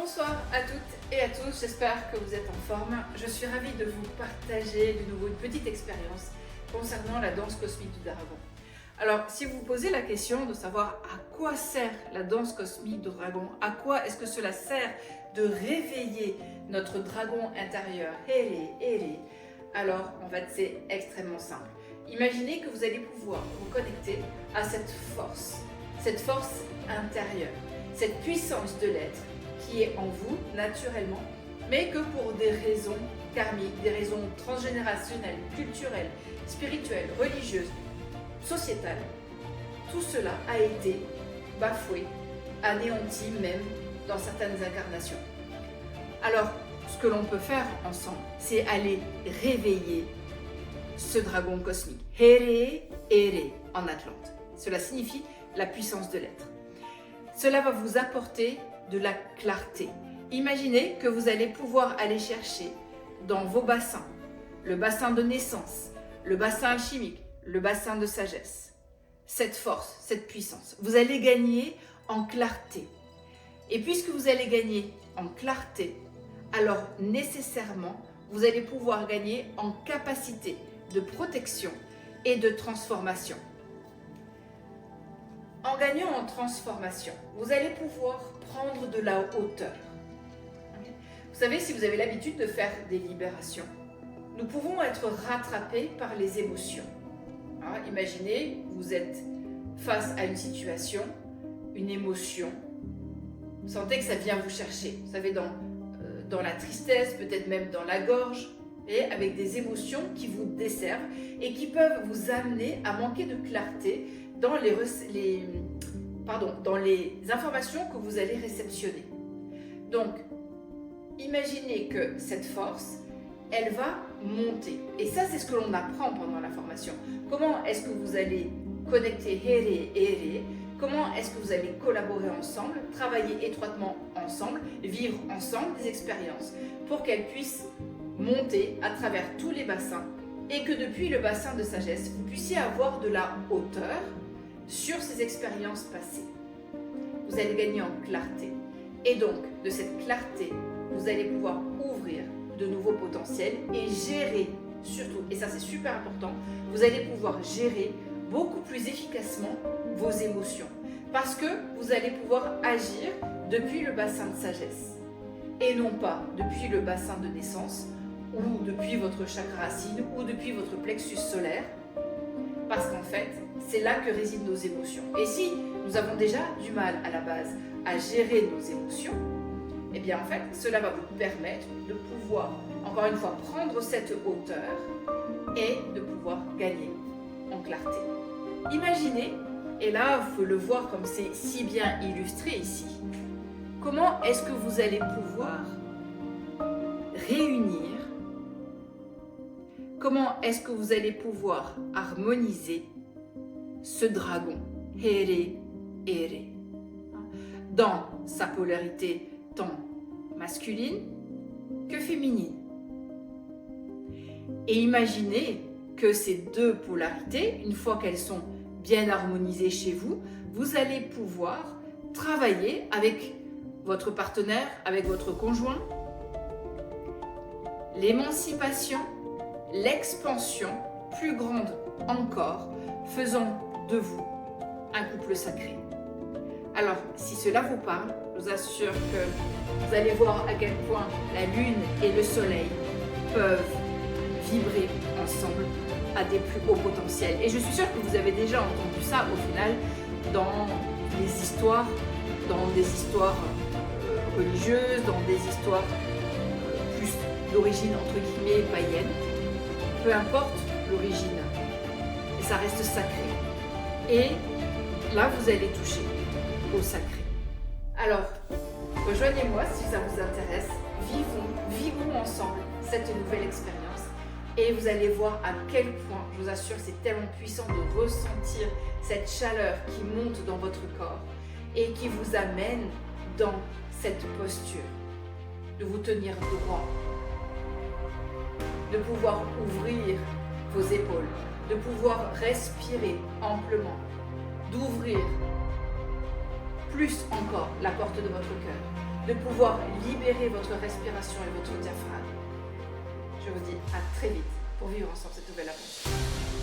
Bonsoir à toutes et à tous, j'espère que vous êtes en forme. Je suis ravie de vous partager de nouveau une petite expérience concernant la danse cosmique du dragon. Alors, si vous vous posez la question de savoir à quoi sert la danse cosmique du dragon, à quoi est-ce que cela sert de réveiller notre dragon intérieur, alors en fait c'est extrêmement simple. Imaginez que vous allez pouvoir vous connecter à cette force intérieure, cette puissance de l'être qui est en vous naturellement, mais que pour des raisons karmiques, des raisons transgénérationnelles, culturelles, spirituelles, religieuses, sociétales, tout cela a été bafoué, anéanti même dans certaines incarnations. Alors, ce que l'on peut faire ensemble, c'est aller réveiller ce dragon cosmique, Here, Ere, en Atlante. Cela signifie la puissance de l'être. Cela va vous apporter de la clarté. Imaginez que vous allez pouvoir aller chercher dans vos bassins, le bassin de naissance, le bassin alchimique, le bassin de sagesse, cette force, cette puissance. Vous allez gagner en clarté. Et puisque vous allez gagner en clarté, alors nécessairement, vous allez pouvoir gagner en capacité de protection et de transformation. En gagnant en transformation, vous allez pouvoir prendre de la hauteur. Vous savez, si vous avez l'habitude de faire des libérations, nous pouvons être rattrapés par les émotions. Imaginez, vous êtes face à une situation, une émotion, vous sentez que ça vient vous chercher. Vous savez, dans la tristesse, peut-être même dans la gorge, et avec des émotions qui vous desservent et qui peuvent vous amener à manquer de clarté dans les informations que vous allez réceptionner. Donc, imaginez que cette force, elle va monter. Et ça, c'est ce que l'on apprend pendant la formation. Comment est-ce que vous allez connecter Here et Ere? Comment est-ce que vous allez collaborer ensemble, travailler étroitement ensemble, vivre ensemble des expériences pour qu'elles puissent monter à travers tous les bassins et que depuis le bassin de sagesse, vous puissiez avoir de la hauteur sur ces expériences passées. Vous allez gagner en clarté. Et donc, de cette clarté, vous allez pouvoir ouvrir de nouveaux potentiels et gérer, surtout, et ça c'est super important, vous allez pouvoir gérer beaucoup plus efficacement vos émotions. Parce que vous allez pouvoir agir depuis le bassin de sagesse. Et non pas depuis le bassin de naissance, ou depuis votre chakra racine, ou depuis votre plexus solaire. Parce qu'en fait, c'est là que résident nos émotions. Et si nous avons déjà du mal à la base à gérer nos émotions, eh bien en fait, cela va vous permettre de pouvoir, encore une fois, prendre cette hauteur et de pouvoir gagner en clarté. Imaginez, et là, vous pouvez le voir comme c'est si bien illustré ici, comment est-ce que vous allez pouvoir réunir, comment est-ce que vous allez pouvoir harmoniser ce dragon, Here, Ere, dans sa polarité tant masculine que féminine. Et imaginez que ces deux polarités, une fois qu'elles sont bien harmonisées chez vous, vous allez pouvoir travailler avec votre partenaire, avec votre conjoint, l'émancipation, l'expansion plus grande encore, faisant de vous un couple sacré. Alors, si cela vous parle, je vous assure que vous allez voir à quel point la lune et le soleil peuvent vibrer ensemble à des plus hauts potentiels. Et je suis sûre que vous avez déjà entendu ça au final dans des histoires religieuses, dans des histoires plus d'origine entre guillemets païenne. Peu importe l'origine, et ça reste sacré. Et là, vous allez toucher au sacré. Alors, rejoignez-moi si ça vous intéresse. Vivons ensemble cette nouvelle expérience. Et vous allez voir à quel point, je vous assure, c'est tellement puissant de ressentir cette chaleur qui monte dans votre corps et qui vous amène dans cette posture, de vous tenir droit, de pouvoir ouvrir vos épaules, de pouvoir respirer amplement, d'ouvrir plus encore la porte de votre cœur, de pouvoir libérer votre respiration et votre diaphragme. Je vous dis à très vite pour vivre ensemble cette nouvelle aventure.